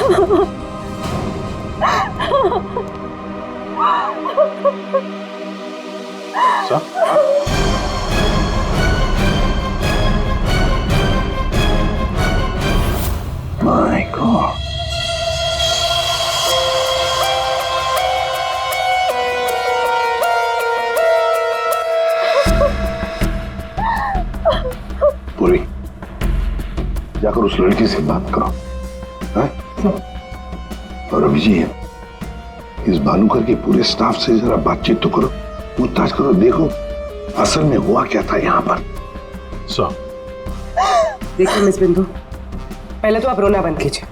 My God. पूरी जाकर उस लड़की से बात करो, हैं? और अभिजीत, इस भानुकर के पूरे स्टाफ से जरा बातचीत तो करो, पूछताछ करो, देखो असल में हुआ क्या था यहाँ पर। देखिए मिस बिंदु, पहले तो आप रोना बंद कीजिए।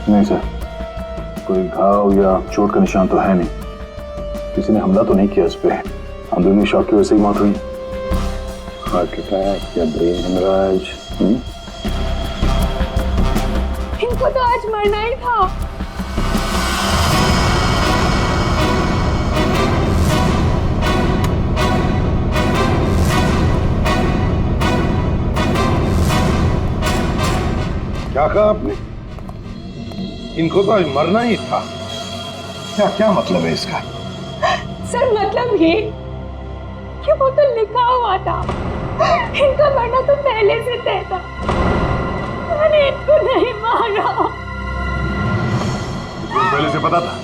नहीं सर, कोई घाव या चोट का निशान तो है नहीं, किसी ने हमला तो नहीं किया इस पे। अंदरूनी शॉक की वजह से ही मौत हुई। हार्ट अटैक या ब्रेन हेमराज? इनको तो आज मरना ही था। क्या कहा आपने? इनको तो आज मरना ही था। क्या क्या मतलब है इसका? सर मतलब ये कि वो तो लिखा हुआ था, इनका मरना तो पहले से तय था, मैंने इनको नहीं मारा। पहले से पता था?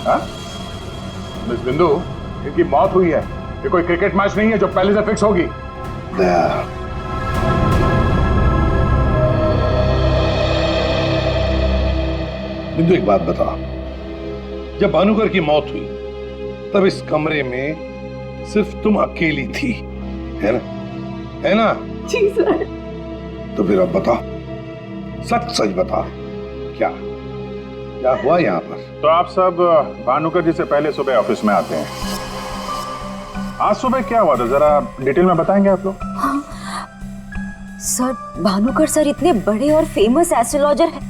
हाँ? मिस बिंदु, इनकी मौत हुई है, ये कोई क्रिकेट मैच नहीं है जो पहले से फिक्स होगी। दया, बिंदु एक बात बता, जब भानुकर की मौत हुई तब इस कमरे में सिर्फ तुम अकेली थी, है ना? है ना? जी सर। तो फिर अब बता, सच सच बता, क्या क्या हुआ यहाँ पर? तो आप सब भानुकर जी से पहले सुबह ऑफिस में आते हैं। आज सुबह क्या हुआ था, जरा डिटेल में बताएंगे आप लोग? हाँ, सर भानुकर सर इतने बड़े और फेमस एस्ट्रोलॉजर हैं,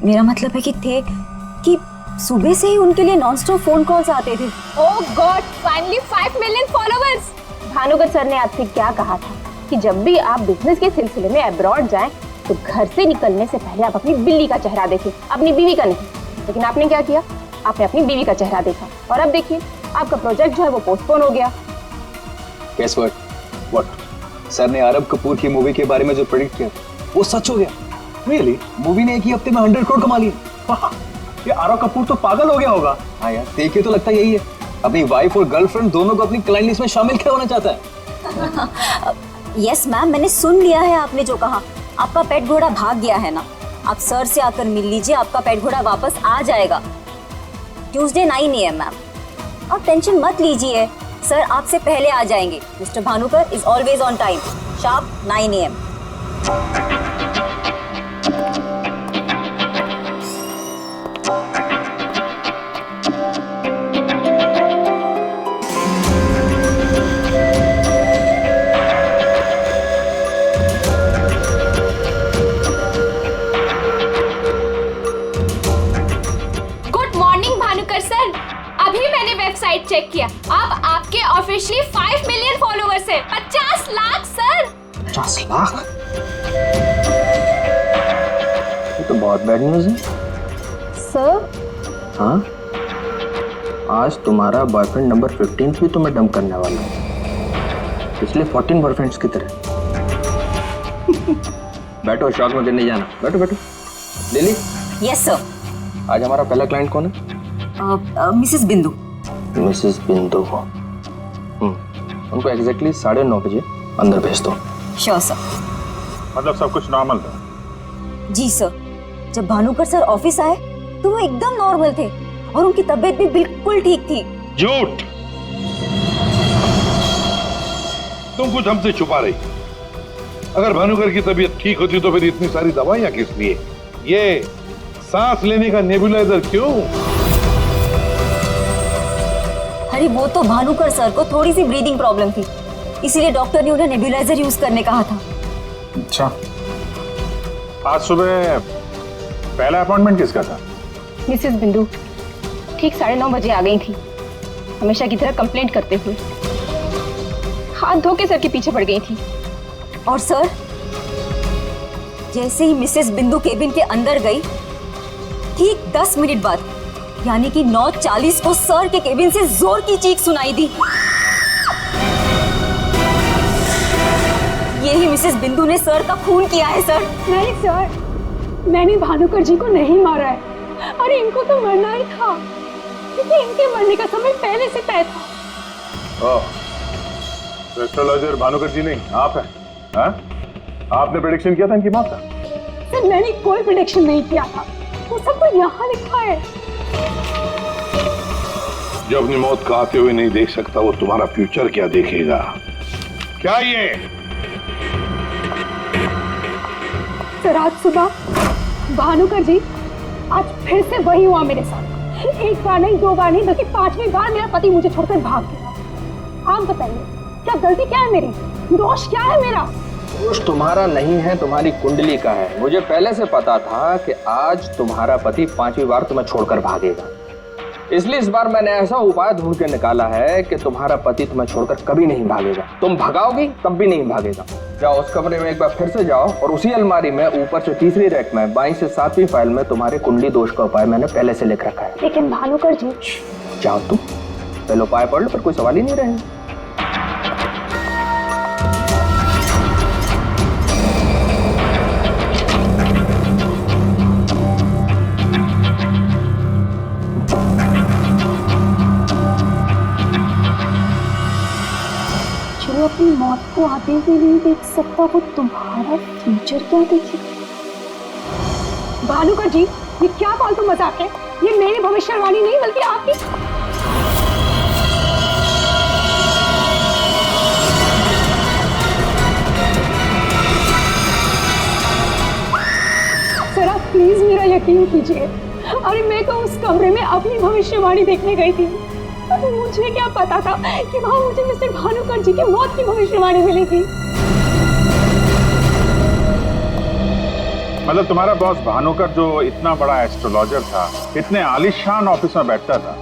मेरा मतलब है कि सुबह से ही उनके लिए नॉनस्टॉप फोन कॉल्स आते थे। Oh god, finally 5 million followers. Bhanukar sir ने आपसे क्या कहा था कि जब भी आप बिजनेस के सिलसिले में अब्रॉड जाएं तो घर से निकलने से पहले आप अपनी बिल्ली का चेहरा देखें, अपनी बीवी का नहीं। लेकिन आपने क्या किया? आपने अपनी बीवी का चेहरा देखा और अब देखिए आपका प्रोजेक्ट जो है वो पोस्टपोन हो गया। Guess what? सर ने आरब कपूर की मूवी के बारे में जो प्रेडिक्ट किया वो सच हो गया। Really? मूवी ने एक ही हफ्ते में 100 करोड़ कमा लिए। ये आरव कपूर तो पागल हो गया होगा। हाँ यार, देखिए तो लगता यही है, अपनी वाइफ और गर्लफ्रेंड दोनों को अपनी क्लाइंट लिस्ट में शामिल क्या होना चाहता है। यस मैम, मैंने सुन लिया है आपने जो कहा। आपका पेट घोड़ा भाग गया है ना, आप सर से आकर मिल लीजिए, आपका पेट घोड़ा वापस आ जाएगा ट्यूसडे 9 AM मैम। आप टेंशन मत लीजिए, सर आपसे पहले आ जाएंगे। Mister Bhanukar is always on time, sharp 9 AM। Website check किया, अब आपके ऑफिशियली 5 मिलियन फॉलोअर्स हैं। 50 लाख सर। 50 लाख? ये तो बहुत बैड न्यूज़ है सर। हाँ, आज तुम्हारा बॉयफ्रेंड नंबर 15 भी तुम्हें डंप करने वाला है, पिछले 14 बॉयफ्रेंड्स की तरह। बैठो, शॉक में गिरने जाना। बैठो बैठो। लिली। Yes sir. आज हमारा पहला क्लाइंट कौन है? मिसेस बिंदु। मिसेस बिंदु को उनको एग्जैक्टली 9:30 बजे अंदर भेज दो। Sure sir. मतलब सब कुछ नॉर्मल था? जी सर, जब भानुकर सर ऑफिस आए तो वो एकदम नॉर्मल थे और उनकी तबीयत भी बिल्कुल ठीक थी। झूठ, तुम कुछ हमसे छुपा रही। अगर भानुकर की तबीयत ठीक होती तो फिर इतनी सारी दवाइयां किस लिए? ये सांस लेने का नेबुलाइजर क्यों? अरे वो तो भानुकर सर को थोड़ी सी ब्रीदिंग प्रॉब्लम थी, इसीलिए डॉक्टर ने उन्हें नेबुलाइजर यूज करने कहा था। अच्छा, आज सुबह पहला अपॉइंटमेंट किसका था? मिसेस बिंदु ठीक 9:30 बजे आ गई थी, हमेशा की तरह कंप्लेंट करते हुए। हाथ धो के सर के पीछे पड़ गई थी। और सर, जैसे ही मिसेस बिंदु केबिन के अंदर गई, ठीक 10 मिनट बाद यानी कि 9:40 को सर के केबिन से जोर की चीख सुनाई दी। यही मिसेस बिंदु ने सर का खून किया है सर। नहीं सर, मैंने भानुकर जी को नहीं मारा है। अरे इनको तो मरना ही था, क्योंकि इनके मरने का समय पहले से तय था। एस्ट्रोलॉजर भानुकर जी नहीं, आप हैं? हाँ? आपने प्रेडिक्शन किया था इनकी मौत का? सर मैंने कोई प्रेडिक्शन नहीं किया था, वो सब तो यहाँ लिखा है। जो अपनी मौत को आते हुए नहीं देख सकता, वो तुम्हारा फ्यूचर क्या देखेगा? क्या ये? सर आज सुबह भानुकर जी, आज फिर से वही हुआ मेरे साथ। एक बार नहीं, 2 बार नहीं, बल्कि 5वीं बार मेरा पति मुझे छोड़कर भाग गया। आप बताइए, क्या गलती क्या है मेरी? दोष क्या है मेरा? दोष तुम्हारा नहीं है, तुम्हारी कुंडली का है। मुझे पहले से पता था कि आज तुम्हारा पति 5वीं बार तुम्हें छोड़कर भागेगा, इसलिए इस बार मैंने ऐसा उपाय ढूंढ के निकाला है कि तुम्हारा पति तुम्हें छोड़कर कभी नहीं भागेगा। तुम भगाओगी तब भी नहीं भागेगा। जाओ उस कमरे में एक बार फिर से जाओ, और उसी अलमारी में ऊपर से 3री रैक में 22 से 7वीं फाइल में तुम्हारे कुंडली दोष का उपाय मैंने पहले से लिख रखा है। लेकिन भानुकर जी। जाओ तुम पहले उपाय पढ़ लो, फिर कोई सवाल ही नहीं रहेगा। जो अपनी मौत को आते हुए नहीं देख सकता, वो तुम्हारा फ्यूचर क्या देखेगा? भानुकर जी, ये क्या फालतू मजाक है? ये मेरी भविष्यवाणी नहीं, बल्कि आपकी। सर आप प्लीज मेरा यकीन कीजिए। अरे मैं तो उस कमरे में अपनी भविष्यवाणी देखने गई थी। मुझे क्या पता था कि वहां मुझे मिस्टर भानुकर जी की मौत की भविष्यवाणी मिलेगी। मतलब तुम्हारा बॉस भानुकर जो इतना बड़ा एस्ट्रोलॉजर था, इतने आलीशान ऑफिस में बैठता था,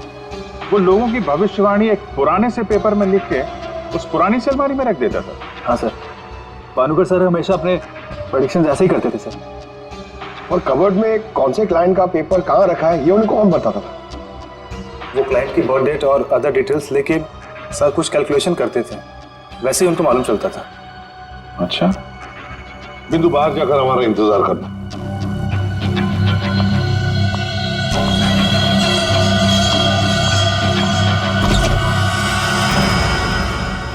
वो लोगों की भविष्यवाणी एक पुराने से पेपर में लिख के उस पुरानी से अलमारी में रख देता था। हाँ सर, भानुकर सर हमेशा अपने प्रेडिक्शंस ऐसे ही करते थे सर। और कवर्ड में कौन से क्लाइंट का पेपर कहाँ रखा है, ये उनको कौन बताता था? वो क्लाइंट की बर्थ डेट और अदर डिटेल्स लेके सर कुछ कैलकुलेशन करते थे, वैसे ही उनको मालूम चलता था। अच्छा, बिंदु बाहर जाकर हमारा इंतजार करना।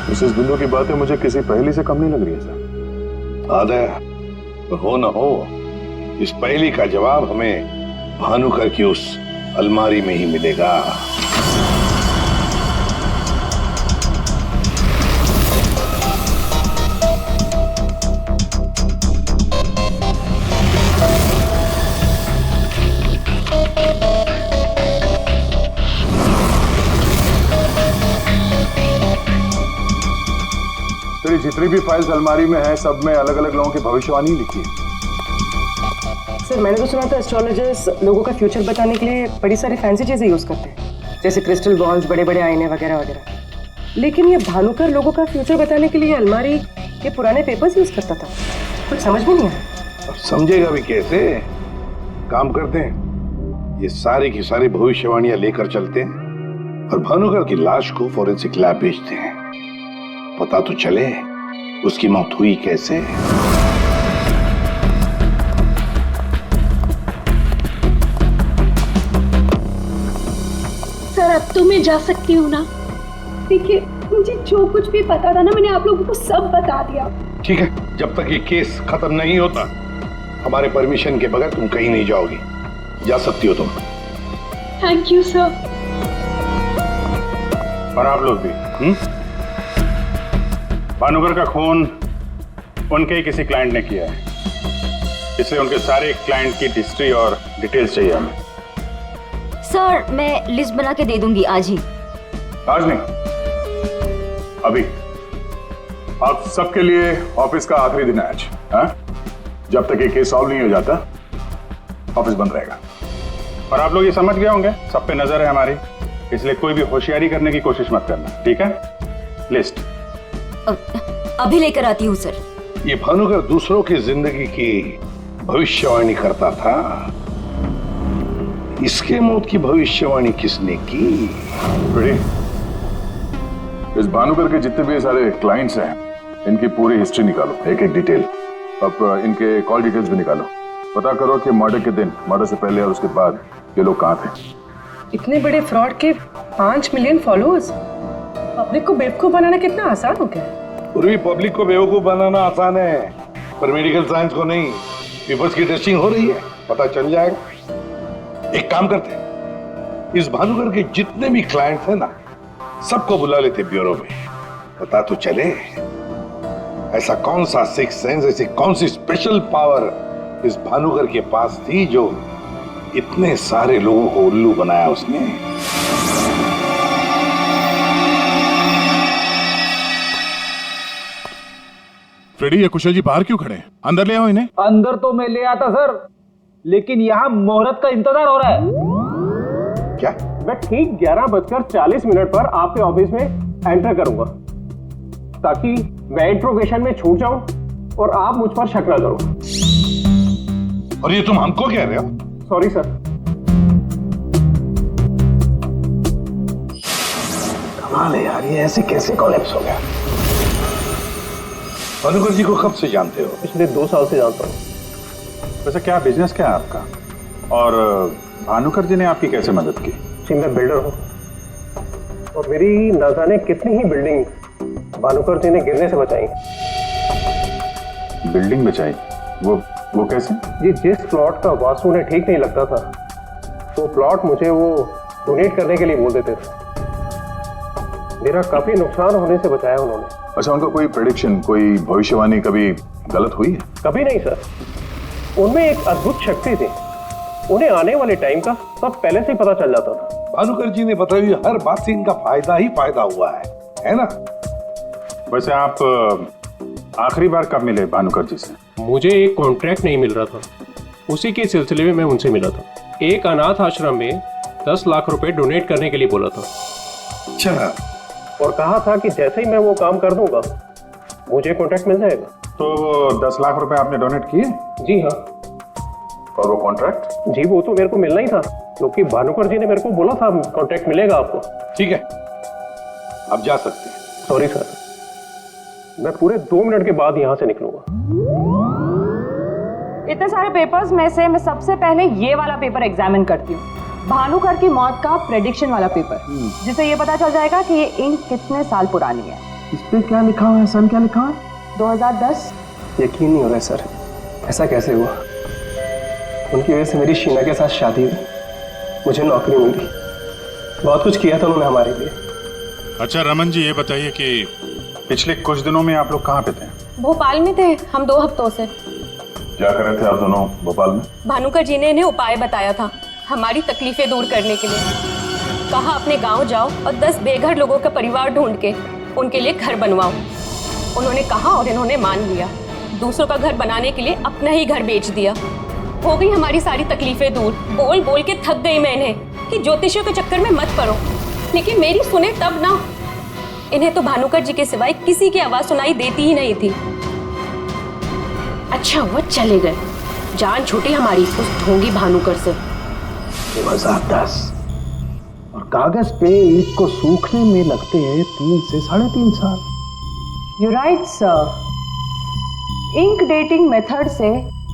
मिसेस बिंदु की बातें मुझे किसी पहेली से कम नहीं लग रही है सर। आदय, पर हो न हो, इस पहेली का जवाब हमें भानुकर की उस अलमारी में ही मिलेगा। तेरी जितनी भी फाइल्स अलमारी में है, सब में अलग अलग लोगों की भविष्यवाणी लिखी है। सर मैंने तो सुना था एस्ट्रोलॉजर्स लोगों का फ्यूचर बताने के लिए बड़ी सारी फैंसी चीजें यूज करते हैं, जैसे क्रिस्टल बॉल्स, बड़े बड़े आईने वगैरह वगैरह। लेकिन ये भानुकर लोगों का फ्यूचर बताने के लिए अलमारी के पुराने पेपर्स यूज करता था, कुछ समझ में नहीं आया। और समझेगा भी कैसे? काम करते हैं, ये सारी की सारी भविष्यवाणियां लेकर चलते हैं और भानुकर की लाश को फॉरेंसिक लैब भेजते हैं। पता तो चले उसकी मौत हुई कैसे। सर अब तो मैं जा सकती हूँ ना? देखिए मुझे जो कुछ भी पता था ना, मैंने आप लोगों को सब बता दिया। ठीक है, जब तक ये केस खत्म नहीं होता, हमारे परमिशन के बगैर तुम कहीं नहीं जाओगी। जा सकती हो तुम। Thank you sir. और आप लोग भी। भानुकर का खून उनके ही किसी क्लाइंट ने किया है, इसलिए उनके सारे क्लाइंट की हिस्ट्री और डिटेल्स चाहिए हमें। सर मैं लिस्ट बना के दे दूंगी आज ही। आज नहीं, अभी। आप सबके लिए ऑफिस का आखिरी दिन है आज। हाँ? जब तक ये केस सॉल्व नहीं हो जाता, ऑफिस बंद रहेगा। और आप लोग ये समझ गए होंगे, सब पे नजर है हमारी, इसलिए कोई भी होशियारी करने की कोशिश मत करना, ठीक है? लिस्ट अभी लेकर आती हूँ सर। ये भानुकर दूसरों की जिंदगी की भविष्यवाणी करता था। इसके मौत की भविष्यवाणी किसने की? फ्रेडी, इस भानुकर के जितने भी सारे क्लाइंट्स हैं, इनकी पूरी हिस्ट्री निकालो, एक एक डिटेल। अब इनके कॉल डिटेल्स भी निकालो। पता करो कि मर्डर के दिन, मर्डर से पहले और उसके बाद ये लोग कहाँ थे। इतने बड़े फ्रॉड के 5 मिलियन फॉलोअर्स। पब्लिक को बेवकूफ बनाना कितना आसान हो गया। पूरी पब्लिक को बेवकूफ बनाना आसान है, पर मेडिकल साइंस को नहीं। पेपर्स की टेस्टिंग हो रही है, पता चल जाएगा। एक काम करते हैं, इस भानुकर के जितने भी क्लाइंट्स हैं ना, सबको बुला लेते ब्यूरो में। पता तो चले ऐसा कौन सा सिक्स सेंस, ऐसी कौन सी स्पेशल पावर इस भानुकर के पास थी जो इतने सारे लोगों को उल्लू बनाया उसने। फ्रेडी, ये कुशल जी बाहर क्यों खड़े हैं? अंदर ले आओ इन्हें। अंदर तो मैं ले आता सर, लेकिन यहाँ मुहूर्त का इंतजार हो रहा है। क्या? मैं ठीक 11:40 पर आपके ऑफिस में एंटर करूंगा, ताकि मैं इंट्रोगेशन में छूट जाऊं और आप मुझ पर शक न करो। और ये तुम हमको कह रहे हो? Sorry sir. कमाल है यार, ये ऐसे कैसे कोलैप्स हो गया? भानुकर जी को कब से जानते हो? पिछले 2 साल से जानता हूँ। वैसे क्या बिजनेस क्या है आपका, और भानुकर जी ने आपकी कैसे मदद की? जी मैं बिल्डर हूँ, और मेरी न जाने कितनी ही बिल्डिंग भानुकर जी ने गिरने से बचाई। बिल्डिंग बचाई? वो कैसे? जी जिस प्लॉट का वास्तु उन्हें ठीक नहीं लगता था, वो प्लॉट मुझे वो डोनेट करने के लिए बोल देते थे। मेरा काफी नुकसान होने से बचाया उन्होंने। अच्छा, उनका कोई प्रेडिक्शन, कोई भविष्यवाणी कभी गलत हुई है? कभी नहीं सर। उनमें एक अद्भुत शक्ति थी, उन्हें आने वाले टाइम का सब पहले से ही पता चल जाता था। भानुकर जी ने बताई हुई हर बात से इनका फायदा ही फायदा हुआ है ना? वैसे आप आखिरी बार कब मिले भानुकर जी से? मुझे एक कॉन्ट्रैक्ट नहीं मिल रहा था, उसी के सिलसिले में मैं उनसे मिला था। एक अनाथ आश्रम में 10 लाख रुपए डोनेट करने के लिए बोला था। अच्छा। और कहा था कि जैसे ही मैं वो काम कर दूंगा मुझे कॉन्ट्रैक्ट मिल जाएगा। तो 10 लाख रुपए आपने डोनेट किए? जी हाँ। और वो कॉन्ट्रैक्ट? जी वो तो मेरे को मिलना ही था, क्योंकि भानुकर जी ने मेरे को बोला था कॉन्ट्रैक्ट मिलेगा आपको। ठीक है, अब जा सकते हैं। सॉरी सर, मैं पूरे 2 मिनट के बाद यहाँ से निकलूंगा। इतने सारे पेपर्स में से मैं सबसे पहले ये वाला पेपर एग्जामिन करती हूँ, भानुकर की मौत का प्रेडिक्शन वाला पेपर, जिससे ये पता चल जाएगा कि ये इंक कितने साल पुरानी है। इस पे क्या लिखा हुआ है? सन क्या लिखा है? 2010। यकीन नहीं हो रहा है सर, ऐसा कैसे हुआ? उनकी वजह से मेरी शीना के साथ शादी हुई, मुझे नौकरी मिली, बहुत कुछ किया था उन्होंने हमारे लिए। अच्छा रमन जी, ये बताइए कि पिछले कुछ दिनों में आप लोग कहाँ पे थे? भोपाल में थे हम 2 हफ्तों से। क्या कर रहे थे आप दोनों भोपाल में? भानुकर जी ने इन्हें उपाय बताया था हमारी तकलीफें दूर करने के लिए। कहा अपने गांव जाओ और 10 बेघर लोगों का परिवार ढूंढ के उनके लिए घर बनवाओ। उन्होंने कहा और इन्होंने मान लिया। दूसरों का घर बनाने के लिए अपना ही घर बेच दिया। हो गई हमारी सारी तकलीफें दूर। बोल बोल के थक गई मैं इन्हें कि ज्योतिषियों के चक्कर में मत पड़ो, लेकिन मेरी सुने तब ना। इन्हें तो भानुकर जी के सिवाय किसी की आवाज सुनाई देती ही नहीं थी। अच्छा वो चले गए, जान छूटी हमारी उस ढोंगी भानुकर से। 2010 और कागज पे इंक को सूखने में लगते हैं 3 से 3.5 साल। You right sir. Ink dating method से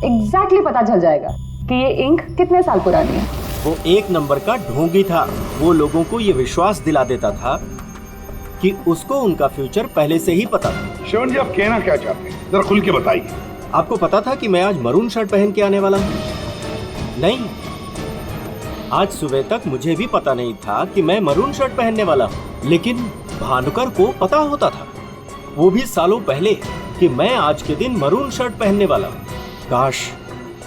एग्जैक्टली पता चल जाएगा कि ये इंक कितने साल पुरानी है। वो एक नंबर का ढोंगी था। वो लोगों को ये विश्वास दिला देता था कि उसको उनका फ्यूचर पहले से ही पता था। श्रवण जी, आप कहना क्या चाहते हैं, जरा खुल के बताइए। आपको पता था कि मैं आज मरून शर्ट पहन के आने वाला हूँ? नहीं, आज सुबह तक मुझे भी पता नहीं था कि मैं मरून शर्ट पहनने वाला हूँ, लेकिन भानुकर को पता होता था, वो भी सालों पहले, कि मैं आज के दिन मरून शर्ट पहनने वाला हूँ। काश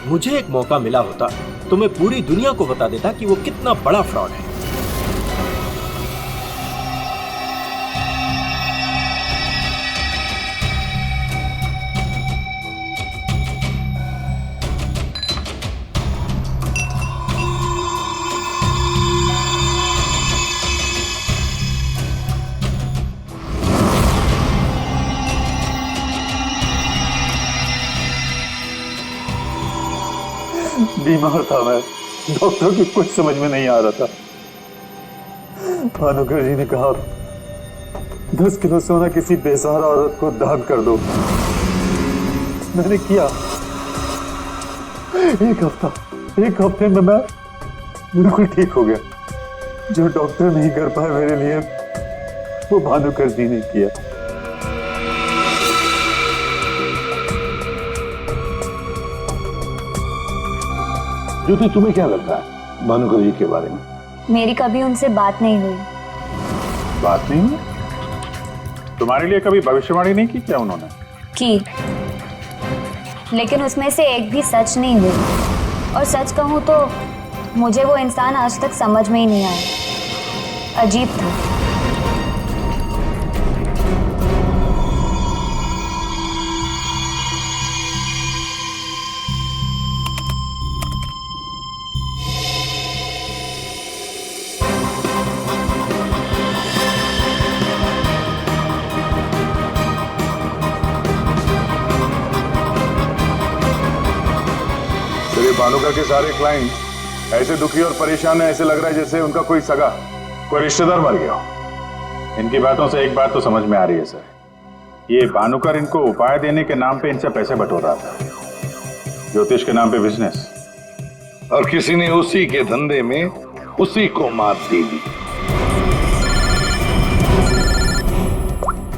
मुझे एक मौका मिला होता तो मैं पूरी दुनिया को बता देता कि वो कितना बड़ा फ्रॉड है। बीमार था मैं, डॉक्टर की कुछ समझ में नहीं आ रहा था। भानुकर जी ने कहा 10 किलो सोना किसी बेसहारा औरत को दान कर दो। मैंने किया। एक हफ्ते में मैं बिल्कुल ठीक हो गया। जो डॉक्टर नहीं कर पाए मेरे लिए, वो भानुकर जी ने किया। ज्योति, तुम्हें क्या लगता है भानुकर जी के बारे में? मेरी कभी उनसे बात नहीं हुई। बात नहीं हुई? तुम्हारे लिए कभी भविष्यवाणी नहीं की क्या उन्होंने? की, लेकिन उसमें से एक भी सच नहीं हुई। और सच कहूं तो मुझे वो इंसान आज तक समझ में ही नहीं आया। अजीब था। भानुकर के सारे क्लाइंट ऐसे दुखी और परेशान है, ऐसे लग रहा है जैसे उनका कोई सगा, कोई रिश्तेदार मर गया हो। इनकी बातों से एक बात तो समझ में आ रही है सर, ये भानुकर इनको उपाय देने के नाम पे इनसे पैसे बटोर रहा था, ज्योतिष के नाम पे बिजनेस, और किसी ने उसी के धंधे में उसी को मात दे दी।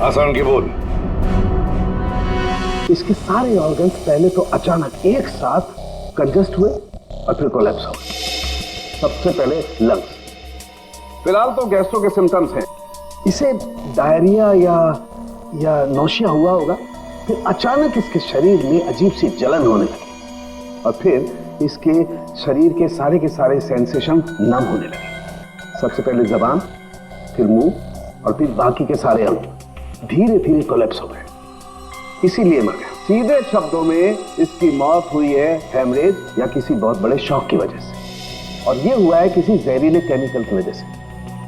आसान के बोल। इसके सारे ऑर्गन्स पहले तो अचानक एक साथ कंजस्ट हुए और फिर कोलैप्स हो गए। सबसे पहले लंग्स। फिलहाल तो गैस्ट्रो के सिम्टम्स हैं। इसे डायरिया या नौशिया हुआ होगा। फिर अचानक इसके शरीर में अजीब सी जलन होने लगी और फिर इसके शरीर के सारे सेंसेशन नम होने लगे। सबसे पहले जबान, फिर मुंह और फिर बाकी के सारे अंग धीरे धीरे कोलैप्स हो गए। इसीलिए मर गया। सीधे शब्दों में इसकी मौत हुई है हेमरेज या किसी बहुत बड़े शॉक की वजह से, और ये हुआ है किसी जहरीले केमिकल की वजह से।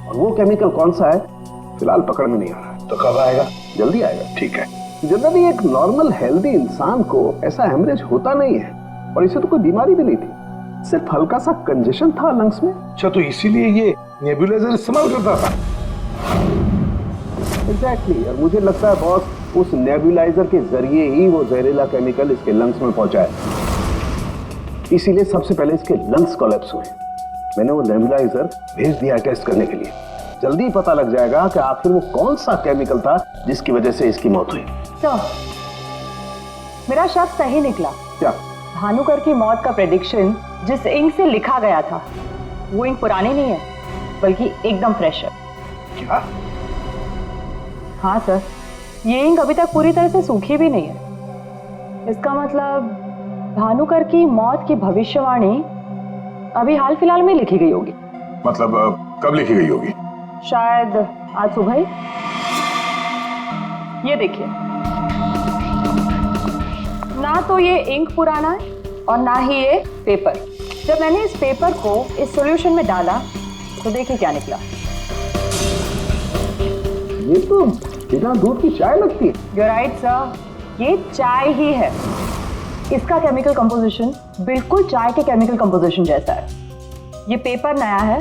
और वो केमिकल कौन सा है फिलहाल पकड़ में नहीं आ रहा है। तो कब आएगा? जल्दी आएगा। ठीक है। जनरली एक नॉर्मल हेल्दी इंसान को ऐसा हेमरेज होता नहीं है, और इसे तो कोई बीमारी भी नहीं थी, सिर्फ हल्का सा कंजेशन था लंग्स में। अच्छा, तो इसीलिए ये नेबुलाइजर इस्तेमाल करता था? एग्जैक्टली। और मुझे लगता है बॉस, उस नेबुलाइजर के जरिए ही वो जहरीला केमिकल इसके लंग्स में पहुंचा है। इसीलिए सबसे पहले इसके लंग्स कोलैप्स हुए। मैंने वो नेबुलाइजर भेज दिया टेस्ट करने के लिए। जल्दी पता लग जाएगा कि आखिर वो कौन सा केमिकल था जिसकी वजह से इसकी मौत हुई। सर, मेरा शक सही निकला। क्या? भानुकर की मौत का प्रेडिक्शन जिस इंक से लिखा गया था, वो इंक पुरानी नहीं है, बल्कि एकदम फ्रेश है। क्या? हाँ सर, ये इंक अभी तक पूरी तरह से सूखी भी नहीं है। इसका मतलब भानुकर की मौत की भविष्यवाणी अभी हाल फिलहाल में लिखी गई होगी। मतलब कब लिखी गई होगी? शायद आज सुबह ही। ये देखिए, ना तो ये इंक पुराना है और ना ही ये पेपर। जब मैंने इस पेपर को इस सॉल्यूशन में डाला तो देखिए क्या निकला। ये तो बिना दूध की चाय लगती है। You're right, sir. ये चाय ही है। इसका केमिकल कंपोजिशन बिल्कुल चाय के केमिकल कंपोजिशन जैसा है। ये पेपर नया है,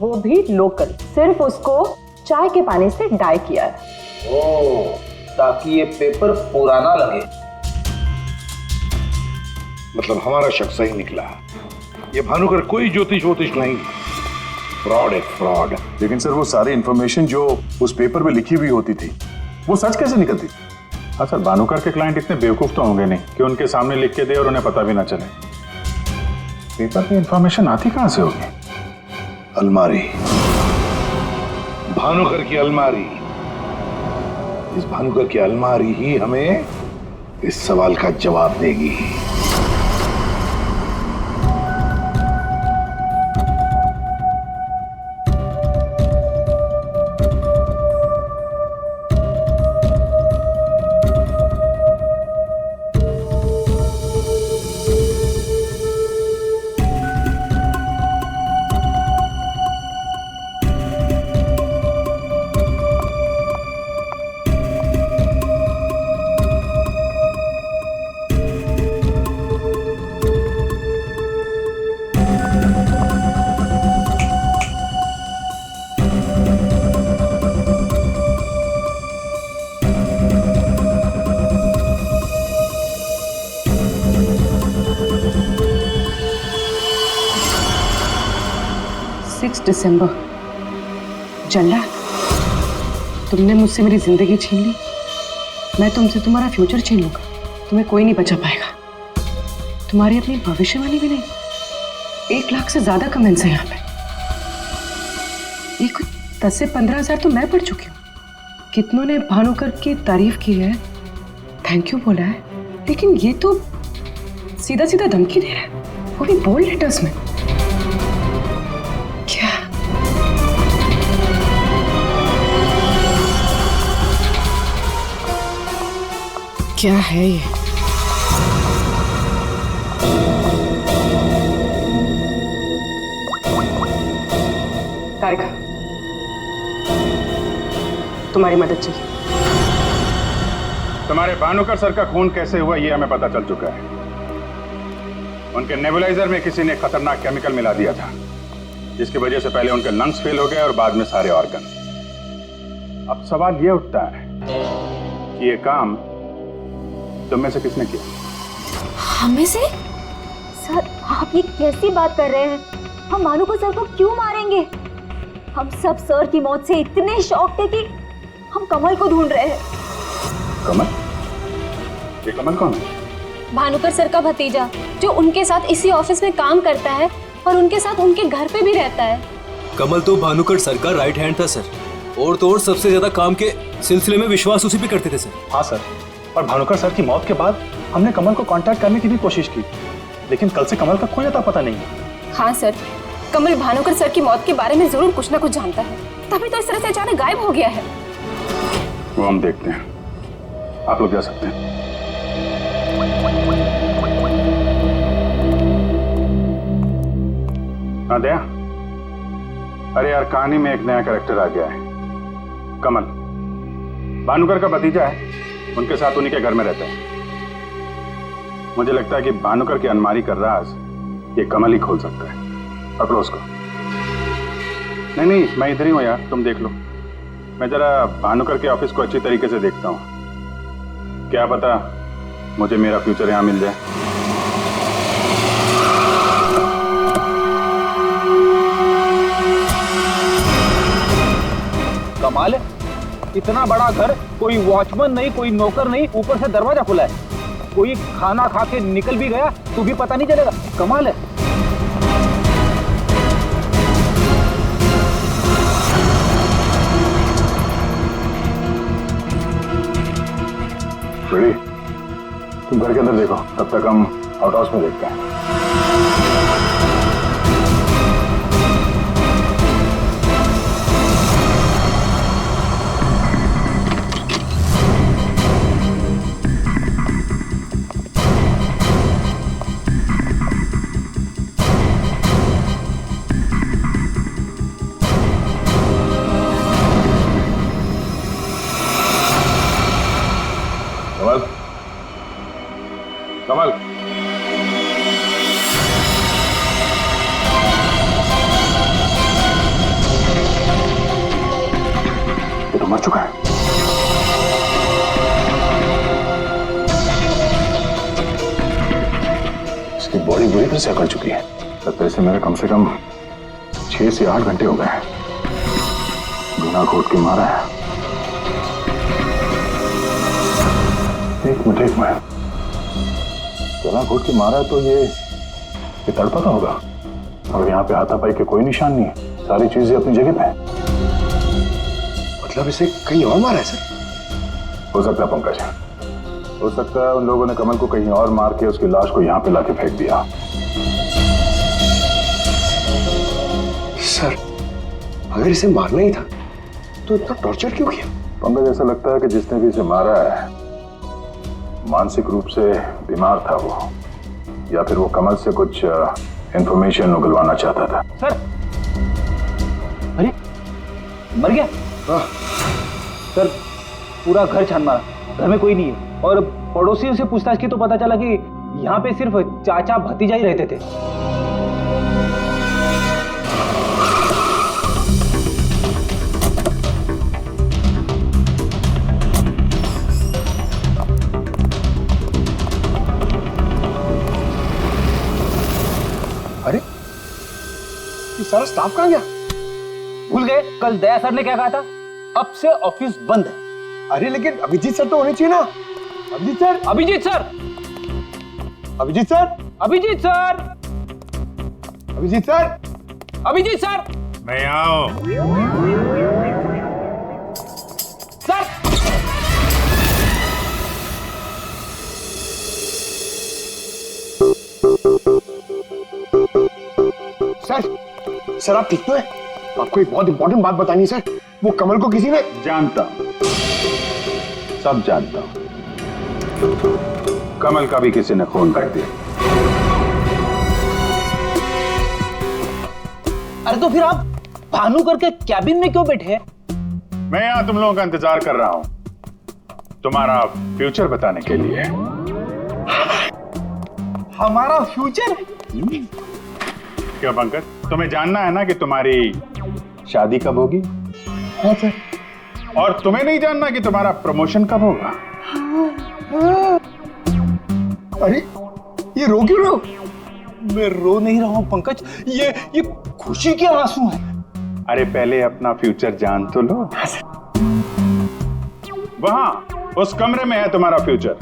वो भी लोकल, सिर्फ उसको चाय के पानी से डाई किया है। ओह, ताकि ये पेपर पुराना लगे। मतलब हमारा शक सही निकला। ये भानुकर कोई ज्योतिष नहीं, फ्रॉड है, फ्रॉड। लेकिन सर, वो सारी इंफॉर्मेशन जो उस पेपर में लिखी हुई होती थी, वो सच कैसे निकलती? हाँ सर, भानुकर के क्लाइंट इतने बेवकूफ तो होंगे नहीं कि उनके सामने लिख के दे और उन्हें पता भी ना चले। पेपर में इंफॉर्मेशन आती कहां से होगी? अलमारी, भानुकर की अलमारी। इस भानुकर की अलमारी ही हमें इस सवाल का जवाब देगी। 6 दिसंबर। जल्ला, तुमने मुझसे मेरी जिंदगी छीन ली, मैं तुमसे तुम्हारा फ्यूचर छीन लूंगा। तुम्हें कोई नहीं बचा पाएगा। तुम्हारी अपनी भविष्यवाणी भी नहीं। 1 लाख से ज्यादा कमेंट्स हैं यहाँ पे। ये कुछ 10 से 15 हजार तो मैं पढ़ चुकी हूँ। कितनों ने भानुकर की तारीफ की है, थैंक यू बोला है, लेकिन ये तो सीधा सीधा धमकी दे रहा है, वो भी बोल्ड लेटर्स में। क्या क्या है ये? तारिका, तुम्हारी मदद चाहिए। तुम्हारे भानुकर सर का खून कैसे हुआ ये हमें पता चल चुका है। उनके नेबुलाइजर में किसी ने खतरनाक केमिकल मिला दिया था, जिसकी वजह से पहले उनके लंग्स फेल हो गए और बाद में सारे ऑर्गन। अब सवाल ये उठता है कि ये काम तुम में से किसने किया? हमें से? सर, आप ये कैसी बात कर रहे हैं? हम भानुकर सर को क्यों मारेंगे? हम सब सर की मौत से इतने शॉक थे कि हम कमल को ढूंढ रहे हैं। कमल? ये कमल कौन है? भानुकर सर का भतीजा, जो उनके साथ इसी ऑफिस में काम करता है और उनके साथ उनके घर पे भी रहता है। कमल तो भानुकर सर का राइट हैंड था सर, और तो और सबसे ज्यादा काम के सिलसिले में विश्वास उसी पे करते थे सर। हाँ सर, और भानुकर सर की मौत के बाद हमने कमल को कांटेक्ट करने की भी कोशिश की, लेकिन कल से कमल का कोई अता पता नहीं है। हाँ सर, कमल भानुकर सर की मौत के बारे में जरूर कुछ ना कुछ जानता है, तभी तो इस तरह से अचानक गायब हो गया है। वो हम देखते हैं, आप लोग जा सकते हैं। हाँ दया, अरे यार कहानी में एक नया कैरेक्टर आ गया है, कमल। भानुकर का भतीजा है, उनके साथ उन्हीं के घर में रहता है। मुझे लगता है कि भानुकर की अलमारी का राज ये कमल ही खोल सकता है। पकड़ो उसको। नहीं, मैं इधर ही हूँ यार, तुम देख लो। मैं जरा भानुकर के ऑफिस को अच्छी तरीके से देखता हूँ, क्या पता मुझे मेरा फ्यूचर यहाँ मिल जाए। कमाल है, इतना बड़ा घर, कोई वॉचमैन नहीं, कोई नौकर नहीं, ऊपर से दरवाजा खुला है। कोई खाना खा के निकल भी गया तो भी पता नहीं चलेगा। कमाल है। रेडी, तुम घर के अंदर देखो, तब तक हम आउट हाउस में देखते हैं। कमल, कमल, ये तो मर चुका है। इसकी बॉडी बुरी तरह से अकड़ चुकी है। लगता है इसे मेरे कम से कम 6 से 8 घंटे हो गए हैं। बिना घोट के मारा है। एक मिनट, बिना घोट के मारा है तो ये तड़पा तो होगा। और यहाँ पे हाथापाई के कोई निशान नहीं है, सारी चीजें अपनी जगह पे हैं। मतलब इसे कहीं और मारा है सर? हो सकता है पंकज, हो सकता है उन लोगों ने कमल को कहीं और मार के उसकी लाश को यहाँ पे लाके फेंक दिया। सर, अगर इसे मारना ही था तो इतना टॉर्चर क्यों किया? पंकज, ऐसा लगता है कि जिसने भी इसे मारा है मानसिक रूप से बीमार था वो, या फिर वो कमल से कुछ इंफॉर्मेशन उगलवाना चाहता था। सर, अरे मर गया? हाँ। सर, पूरा घर छान मारा, घर में कोई नहीं है, और पड़ोसियों से पूछताछ की तो पता चला कि यहाँ पे सिर्फ चाचा भतीजा ही रहते थे। अरे, ये सारा स्टाफ कहाँ गया? भूल गए कल दया सर ने क्या कहा था? अब से ऑफिस बंद है। अरे लेकिन अभिजीत सर तो होने चाहिए ना। Abhijeet sir, Abhijeet sir, Abhijeet sir, Abhijeet sir, Abhijeet sir, Abhijeet sir, मैं आओ। सर, सर आप ठीक तो है? आपको एक बहुत इंपॉर्टेंट बात बतानी है सर। वो कमल को किसी ने जानता हूं, सब जानता हूं। कमल का भी किसी ने खून कर दिया। अरे तो फिर आप भानुकर के कैबिन में क्यों बैठे हैं? मैं यहां तुम लोगों का इंतजार कर रहा हूं, तुम्हारा फ्यूचर बताने के लिए। हमारा फ्यूचर? क्यों पंकज, तुम्हें जानना है ना कि तुम्हारी शादी कब होगी? हाँ सर। और तुम्हें नहीं जानना कि तुम्हारा प्रमोशन कब होगा? अरे ये रो क्यों रहे हो? मैं रो नहीं रहा हूं पंकज, ये खुशी के आंसू हैं। अरे पहले अपना फ्यूचर जान तो लो। वहां उस कमरे में है तुम्हारा फ्यूचर।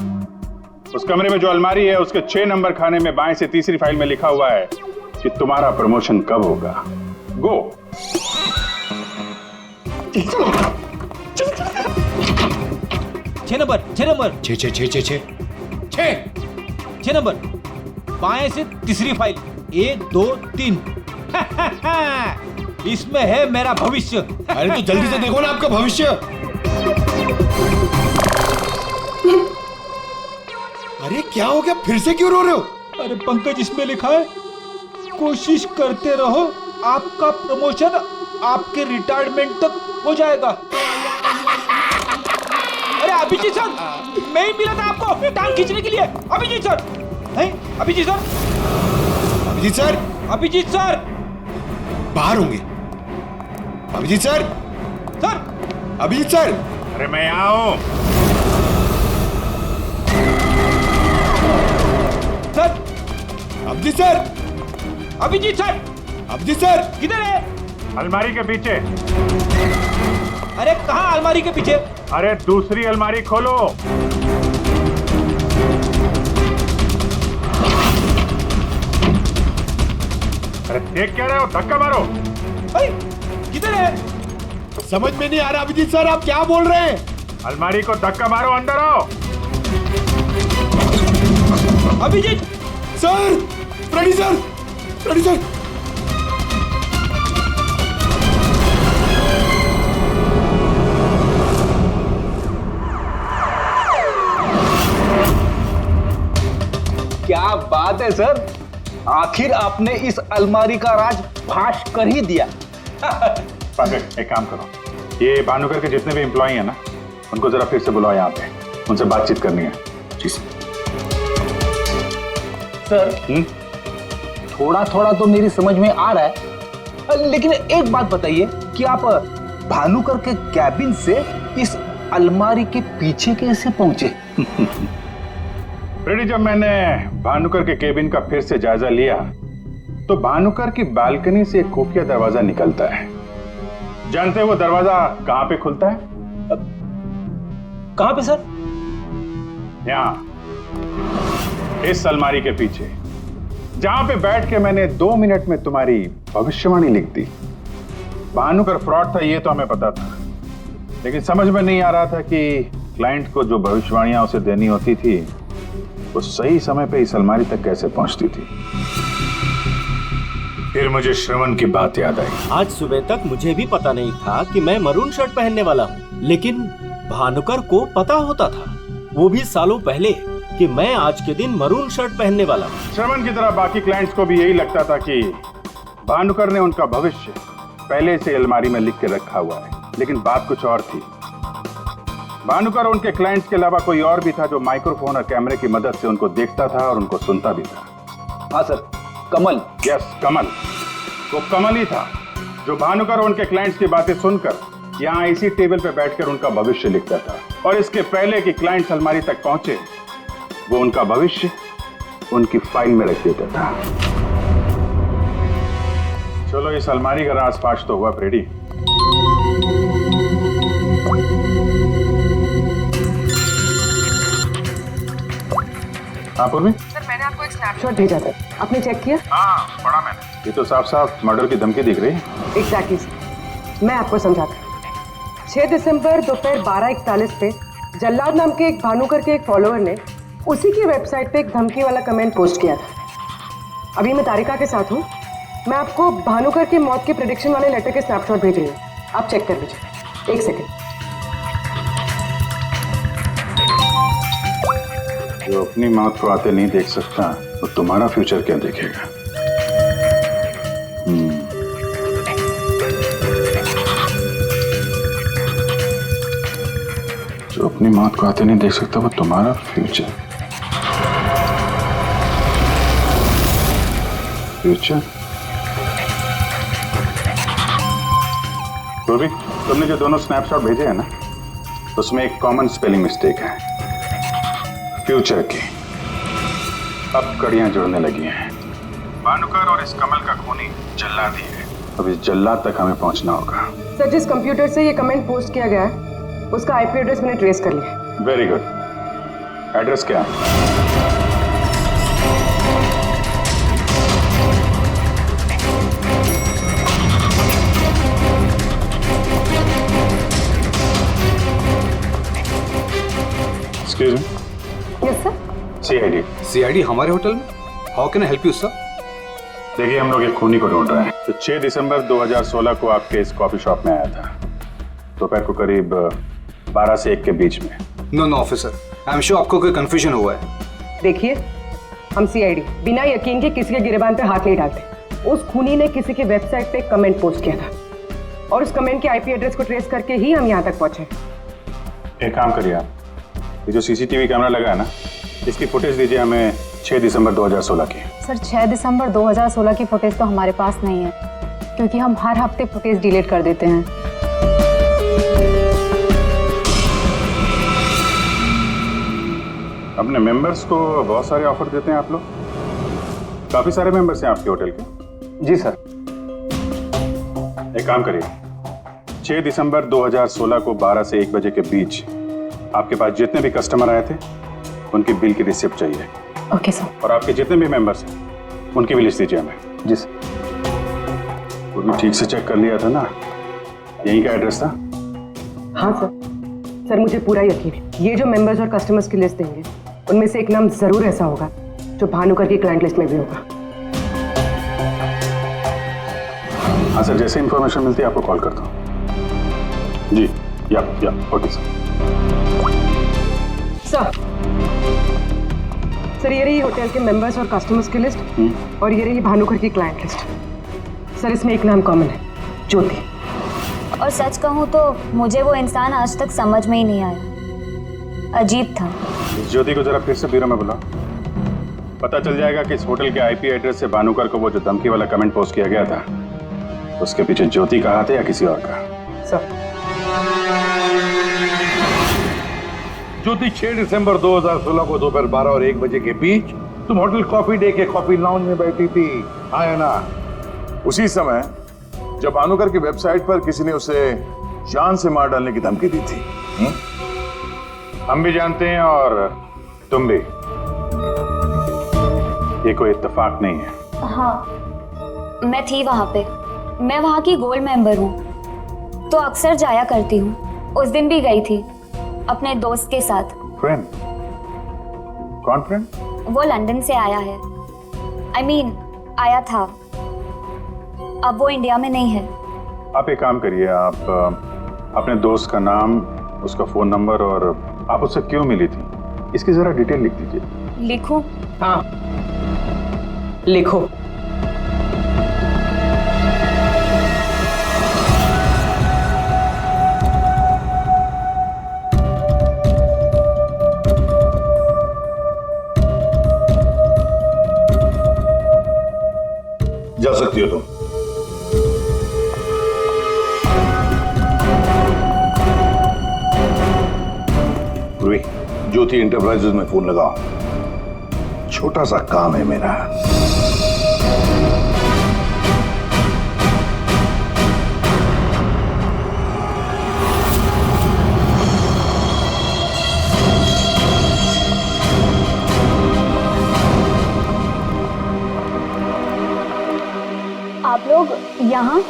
उस कमरे में जो अलमारी है उसके 6 नंबर खाने में बाएं से तीसरी फाइल में लिखा हुआ है कि तुम्हारा प्रमोशन कब होगा। गो। 6 नंबर, 6 नंबर, 6 6 6 6 6 नंबर, बाएं से तीसरी फाइल, 1 2 3। इसमें है मेरा भविष्य। अरे तो जल्दी से देखो ना आपका भविष्य। अरे क्या हो गया, फिर से क्यों रो रहे हो? अरे पंकज, इसमें लिखा है कोशिश करते रहो, आपका प्रमोशन आपके रिटायरमेंट तक हो जाएगा। अरे अभिजीत सर, मैं ही मिला था आपको टांग खींचने के लिए। अभिजीत सर, हैं? Abhijeet sir, Abhijeet sir, Abhijeet sir, बाहर होंगे। Abhijeet sir, sir, Abhijeet sir. अरे मैं आओ। Sir, Abhijeet sir, Abhijeet sir, Abhijeet sir, किधर है? अलमारी के पीछे। अरे कहाँ अलमारी के पीछे? अरे दूसरी अलमारी खोलो। अरे देख क्या रहे हो, धक्का मारो। भाई किधर है? समझ में नहीं आ रहा अभिजीत सर, आप क्या बोल रहे हैं? अलमारी को धक्का मारो, अंदर आओ। Abhijeet sir, Freddy sir, Freddy sir. क्या बात है सर, आखिर आपने इस अलमारी का राज फाश कर ही दिया। पंकज एक काम करो, ये भानुकर के जितने भी एम्प्लॉय हैं ना, उनको जरा फिर से बुलाओ यहाँ पे, उनसे बातचीत करनी है। जी सर, थोड़ा थोड़ा तो मेरी समझ में आ रहा है, लेकिन एक बात बताइए कि आप भानुकर के कैबिन से इस अलमारी के पीछे कैसे पहुंचे? फ्रेडी, जब मैंने भानुकर के केबिन का फिर से जायजा लिया तो भानुकर की बालकनी से एक खुफिया दरवाजा निकलता है। जानते हैं वो दरवाजा कहां पे खुलता है? कहां पे सर? यहां, इस अलमारी के पीछे, जहां पे बैठ के मैंने 2 मिनट में तुम्हारी भविष्यवाणी लिख दी। भानुकर फ्रॉड था ये तो हमें पता था, लेकिन समझ में नहीं आ रहा था कि क्लाइंट को जो भविष्यवाणियां उसे देनी होती थी वो सही समय पे इस अलमारी तक कैसे पहुंचती थी। फिर मुझे श्रवण की बात याद आई। आज सुबह तक मुझे भी पता नहीं था कि मैं मरून शर्ट पहनने वाला हूँ, लेकिन भानुकर को पता होता था, वो भी सालों पहले, कि मैं आज के दिन मरून शर्ट पहनने वाला हूँ। श्रवण की तरह बाकी क्लाइंट्स को भी यही लगता था कि भानुकर ने उनका भविष्य पहले से अलमारी में लिख के रखा हुआ है, लेकिन बात कुछ और थी। भानुकर उनके क्लाइंट्स के अलावा कोई और भी था जो माइक्रोफोन और कैमरे की मदद से उनको देखता था और उनको सुनता भी था। हाँ सर, कमल। यस, कमल। वो कमल ही था जो भानुकर उनके क्लाइंट्स की बातें सुनकर यहाँ इसी टेबल पे बैठकर उनका भविष्य लिखता था, और इसके पहले कि क्लाइंट्स अलमारी तक पहुंचे वो उनका भविष्य उनकी फाइल में रख देता था। चलो, इस अलमारी का राज फाश तो हुआ फ्रेडी, हाँ पूर्वी? सर मैंने आपको एक स्नैपशॉट भेजा था, आपने चेक किया? हाँ पढ़ा मैंने। ये तो साफ साफ मर्डर की धमकी दिख रही है। एग्जैक्टली सर, मैं आपको समझाता हूँ। 6 दिसंबर दोपहर 12:41 पे जल्लाद नाम के एक भानुकर के एक फॉलोअर ने उसी की वेबसाइट पे एक धमकी वाला कमेंट पोस्ट किया था। अभी मैं तारिका के साथ हूँ, मैं आपको भानुकर की मौत के प्रेडिक्शन वाले लेटर के स्नैपशॉट भेज रही हूँ, आप चेक कर लीजिए। एक सेकेंड। जो अपनी मौत को आते नहीं देख सकता तो तुम्हारा फ्यूचर क्या देखेगा? जो अपनी मौत को आते नहीं देख सकता वो तुम्हारा फ्यूचर रूबी, तुमने जो दोनों स्नैपशॉट भेजे हैं ना, उसमें एक कॉमन स्पेलिंग मिस्टेक है, फ्यूचर की। अब कड़ियां जुड़ने लगी हैं। भानुकर और इस कमल का खूनी जल्लाद ही है। अब इस जल्लाद तक हमें पहुंचना होगा। सर जिस कंप्यूटर से ये कमेंट पोस्ट किया गया है उसका आईपी एड्रेस मैंने ट्रेस कर लिया। Very good. एड्रेस क्या है? Excuse me? Yes sir. CID। CID हमारे होटल में? How can I help you sir? देखिए हम लोग एक खूनी को ढूंढ रहे हैं। तो 6 दिसंबर 2016 को आपके इस कॉफी शॉप में आया था, दोपहर को करीब 12 से 1 के बीच में। No officer, I am sure आपको कोई कंफ्यूजन हुआ है। देखिए हम CID बिना यकीन के किसी के गिरबान पे हाथ नहीं डालते। उस खूनी ने किसी की वेबसाइट पे कमेंट पोस्ट किया था और उस कमेंट के आईपी एड्रेस को ट्रेस करके ही हम यहाँ तक पहुंचे। एक काम करिए आप, ये जो CCTV कैमरा लगा है ना, इसकी फुटेज दीजिए हमें 6 दिसंबर 2016 की। सर 6 दिसंबर 2016 की फुटेज तो हमारे पास नहीं है, क्योंकि हम हर हफ्ते फुटेज डिलीट कर देते हैं। अपने मेंबर्स को बहुत सारे ऑफर देते हैं आप लोग? काफी सारे मेंबर्स हैं आपके होटल के? जी सर। एक काम करिए, 6 दिसंबर 2016 को 12 से 1 बजे के बीच आपके पास जितने भी कस्टमर आए थे उनकी बिल की रिसिप्ट चाहिए। Okay sir. और आपके जितने भी मेंबर्स हैं उनकी भी लिस्ट दीजिए हमें। जी सर। वो भी ठीक से चेक कर लिया था ना, यहीं का एड्रेस था? हाँ सर मुझे पूरा यकीन है ये जो मेंबर्स और कस्टमर्स की लिस्ट देंगे उनमें से एक नाम जरूर ऐसा होगा जो भानुकर की क्लाइंट लिस्ट में भी होगा। हाँ सर, जैसे इंफॉर्मेशन मिलती है आपको कॉल करता हूँ। जी या ओके सर। सर ये रही होटल के मेंबर्स और कस्टमर्स की लिस्ट और ये रही भानुकर की क्लाइंट लिस्ट। सर इसमें एक नाम कॉमन है, ज्योति। और सच कहूँ तो मुझे वो इंसान आज तक समझ में ही नहीं आया, अजीब था। इस ज्योति को जरा फिर से ब्यूरो में बुला, पता चल जाएगा कि इस होटल के आईपी एड्रेस से भानुकर को वो जो धमकी वाला कमेंट पोस्ट किया गया था उसके पीछे ज्योति का हाथ है या किसी और का। सर ज्योति 6 दिसंबर 2016 को दोपहर 12 और 1 बजे के बीच तुम होटल कॉफी डे के कॉफी लाउंज में बैठी थी, हाँ या ना? उसी समय जब भानुकर की वेबसाइट पर किसी ने उसे जान से मार डालने की धमकी दी थी। हम भी जानते हैं और तुम भी। ये कोई इत्तेफाक नहीं है। हाँ मैं थी वहाँ पे, मैं वहाँ की गोल्ड मेंबर हूँ तो अक्सर जाया करती हूँ। उस दिन भी गई थी अपने दोस्त के साथ। फ्रेंड? कौन फ्रेंड? वो लंदन से आया है, I mean, आया था, अब वो इंडिया में नहीं है। आप एक काम करिए, आप अपने दोस्त का नाम, उसका फोन नंबर और आप उससे क्यों मिली थी इसकी जरा डिटेल लिख दीजिए। लिखूं? हाँ लिखो। जा सकती हो तुम। ज्योति इंटरप्राइजेज में फोन लगाओ, छोटा सा काम है मेरा। लोग यहाँ?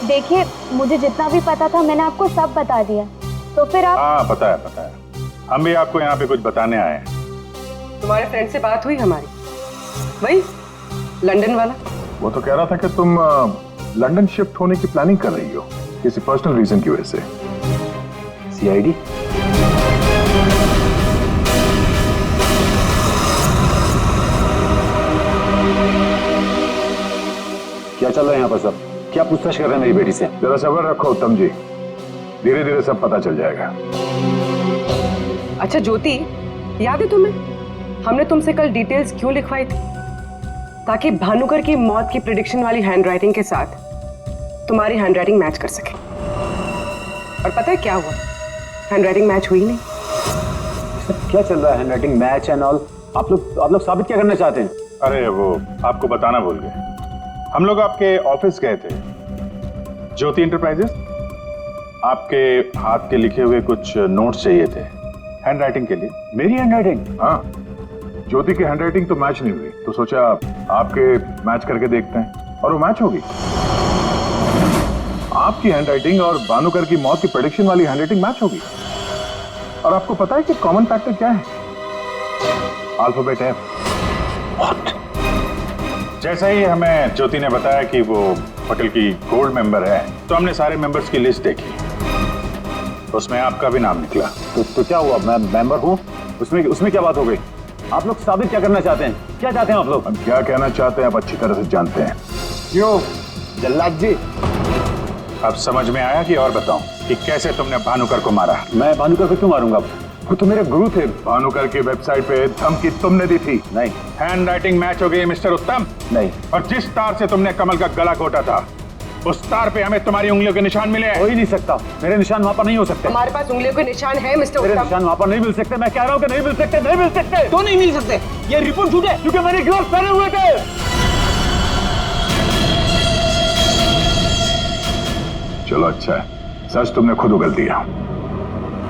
देखिए, मुझे जितना भी पता था मैंने आपको सब बता दिया, तो फिर आप... हाँ पता है, हम भी आपको यहाँ पे कुछ बताने आए हैं। तुम्हारे फ्रेंड से बात हुई हमारी, वही लंदन वाला? वो तो कह रहा था कि तुम लंदन शिफ्ट होने की प्लानिंग कर रही हो किसी पर्सनल रीजन की वजह से। सीआईडी? क्या चल रहा है यहाँ पर सब? क्या पूछताछ कर रहे हैं मेरी बेटी से? जरा सब्र रखो उत्तम जी, धीरे धीरे सब पता चल जाएगा। अच्छा ज्योति, याद है तुम्हें हमने तुमसे कल डिटेल्स क्यों लिखवाई थी? ताकि भानुकर की मौत की प्रिडिक्शन वाली हैंडराइटिंग के साथ तुम्हारी हैंडराइटिंग मैच कर सके। और पता है क्या हुआ? हैंडराइटिंग मैच हुई नहीं। क्या चल रहा है? Handwriting match and all? आप लोग साबित क्या करना चाहते हैं? अरे वो आपको बताना भूल गए, हम लोग आपके ऑफिस गए थे, ज्योति एंटरप्राइजेस। आपके हाथ के लिखे हुए कुछ नोट्स चाहिए थे हैंडराइटिंग के लिए। मेरी हैंडराइटिंग? हाँ, ज्योति की हैंडराइटिंग तो मैच नहीं हुई, तो सोचा आपके मैच करके देखते हैं, और वो मैच होगी। आपकी हैंडराइटिंग और भानुकर की मौत की प्रेडिक्शन वाली हैंडराइटिंग मैच होगी। और आपको पता है कि कॉमन फैक्टर क्या है? Alphabet F. जैसा ही हमें ज्योति ने बताया कि वो होटल की गोल्ड मेंबर है, तो हमने सारे मेंबर्स की लिस्ट देखी, उसमें आपका भी नाम निकला। तो क्या हुआ? मैं मेंबर हूँ, उसमें क्या बात हो गई? आप लोग साबित क्या करना चाहते हैं? क्या चाहते हैं आप लोग? हम क्या कहना चाहते हैं आप अच्छी तरह से जानते हैं। क्यों जल्लाद जी? अब समझ में आया कि और बताऊं कि कैसे तुमने भानुकर को मारा? मैं भानुकर को क्यों मारूंगा? वो तो मेरे गुरु थे। भानुकर की वेबसाइट पे धमकी तुमने दी थी। नहीं। हैंडराइटिंग मैच हो गई मिस्टर उत्तम। नहीं। और जिस तार से तुमने कमल का गला घोटा था, उस तार पे हमें तुम्हारी उंगलियों के निशान मिले। हो ही नहीं सकता, मेरे निशान वहाँ पर नहीं हो सकते। हमारे पास उंगलियों के निशान है मिस्टर उत्तम। मेरे निशान वहाँ पर नहीं मिल सकते। मैं कह रहा हूँ कि नहीं मिल सकते, नहीं मिल सकते। तो नहीं मिल सकते, ये रिपोर्ट झूठ है, क्योंकि मैंने ग्लव्स पहने हुए थे। चलो अच्छा है, सच तुमने खुद उगल दिया।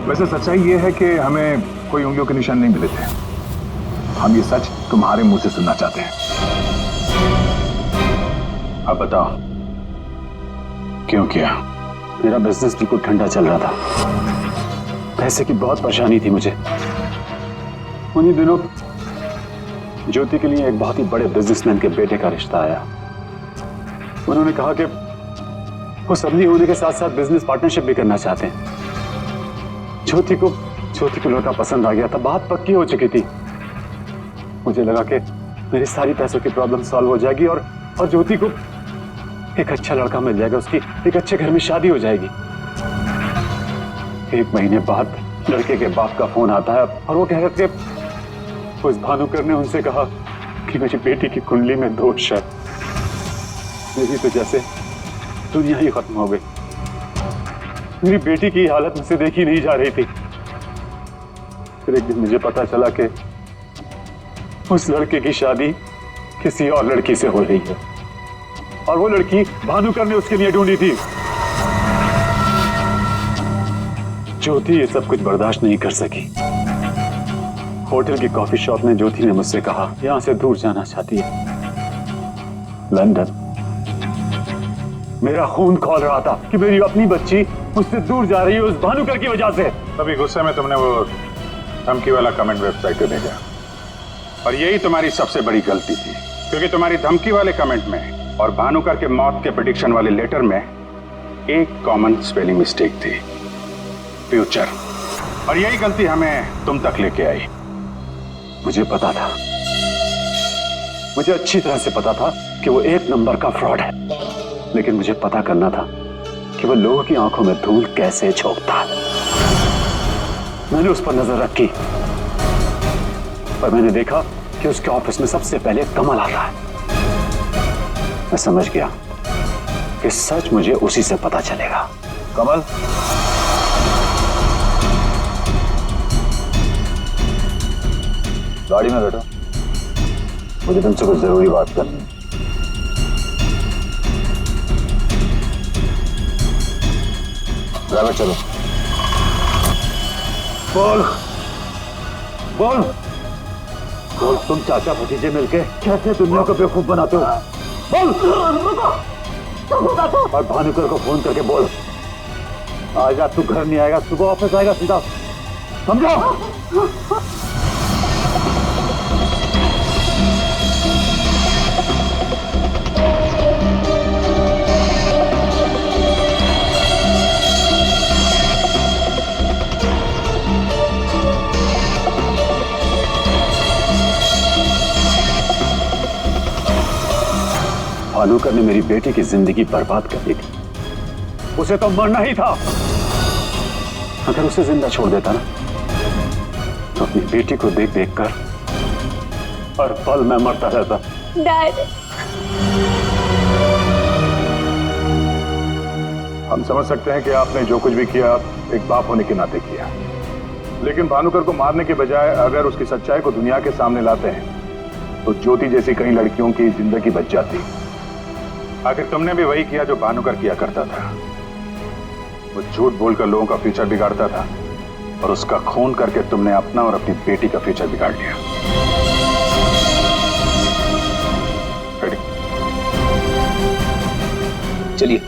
वैसे सच्चाई ये है कि हमें कोई उंगलियों के निशान नहीं मिले थे। हम ये सच तुम्हारे मुंह से सुनना चाहते हैं। अब बताओ क्यों किया? मेरा बिजनेस बिल्कुल ठंडा चल रहा था, पैसे की बहुत परेशानी थी मुझे। उन्हीं दिनों ज्योति के लिए एक बहुत ही बड़े बिजनेसमैन के बेटे का रिश्ता आया। उन्होंने कहा कि वो सबनी होने के साथ साथ बिजनेस पार्टनरशिप भी करना चाहते हैं। ज्योति को लड़का पसंद आ गया था, बात पक्की हो चुकी थी। मुझे लगा कि मेरी सारी पैसों की प्रॉब्लम सॉल्व हो जाएगी और ज्योति को एक अच्छा लड़का मिल जाएगा, उसकी एक अच्छे घर में शादी हो जाएगी। 1 महीने बाद लड़के के बाप का फोन आता है और वो कह रहे थे उस भानुकर ने उनसे कहा कि मेरी बेटी की कुंडली में दोष है। मेरी तो जैसे दुनिया ही खत्म हो गई। मेरी बेटी की हालत मुझसे देखी नहीं जा रही थी। फिर एक दिन मुझे पता चला कि उस लड़के की शादी किसी और लड़की से हो रही है और वो लड़की भानुकर ने उसके लिए ढूंढी थी। ज्योति ये सब कुछ बर्दाश्त नहीं कर सकी। होटल की कॉफी शॉप में ज्योति ने मुझसे कहा यहां से दूर जाना चाहती है, लंदन। मेरा खून खौल रहा था कि मेरी अपनी बच्ची मुझसे दूर जा रही है उस भानुकर की वजह से। तभी गुस्से में तुमने वो धमकी वाला कमेंट वेबसाइट पे भेजा, और यही तुम्हारी सबसे बड़ी गलती थी, क्योंकि तुम्हारी धमकी वाले कमेंट में और भानुकर के मौत के प्रेडिक्शन वाले लेटर में एक कॉमन स्पेलिंग मिस्टेक थी, फ्यूचर। और यही गलती हमें तुम तक लेके आई। मुझे पता था, मुझे अच्छी तरह से पता था कि वो 1 नंबर का फ्रॉड है, लेकिन मुझे पता करना था कि वो लोगों की आंखों में धूल कैसे झोंकता है। मैंने उस पर नजर रखी और मैंने देखा कि उसके ऑफिस में सबसे पहले कमल आ रहा है। मैं समझ गया कि सच मुझे उसी से पता चलेगा। कमल, गाड़ी में बैठो, मुझे तुमसे कुछ जरूरी बात करनी है। ड्राइवर चलो। बोल बोल बोल, तुम चाचा भतीजे मिलके कैसे दुनिया को बेवकूफ बनाते हो? बोल। और भानुकर को फोन करके बोल, आज रात तू घर नहीं आएगा, सुबह ऑफिस आएगा सीधा, समझो? भानुकर ने मेरी बेटी की जिंदगी बर्बाद कर दी थी, उसे तो मरना ही था। अगर उसे जिंदा छोड़ देता ना तो अपनी बेटी को देख देख कर हर पल मैं मरता रहता। डैड, हम समझ सकते हैं कि आपने जो कुछ भी किया एक बाप होने के नाते किया, लेकिन भानुकर को मारने के बजाय अगर उसकी सच्चाई को दुनिया के सामने लाते हैं तो ज्योति जैसी कई लड़कियों की जिंदगी बच जाती। आखिर तुमने भी वही किया जो भानुकर किया करता था। वो झूठ बोलकर लोगों का फ्यूचर बिगाड़ता था और उसका खून करके तुमने अपना और अपनी बेटी का फ्यूचर बिगाड़ लिया। चलिए।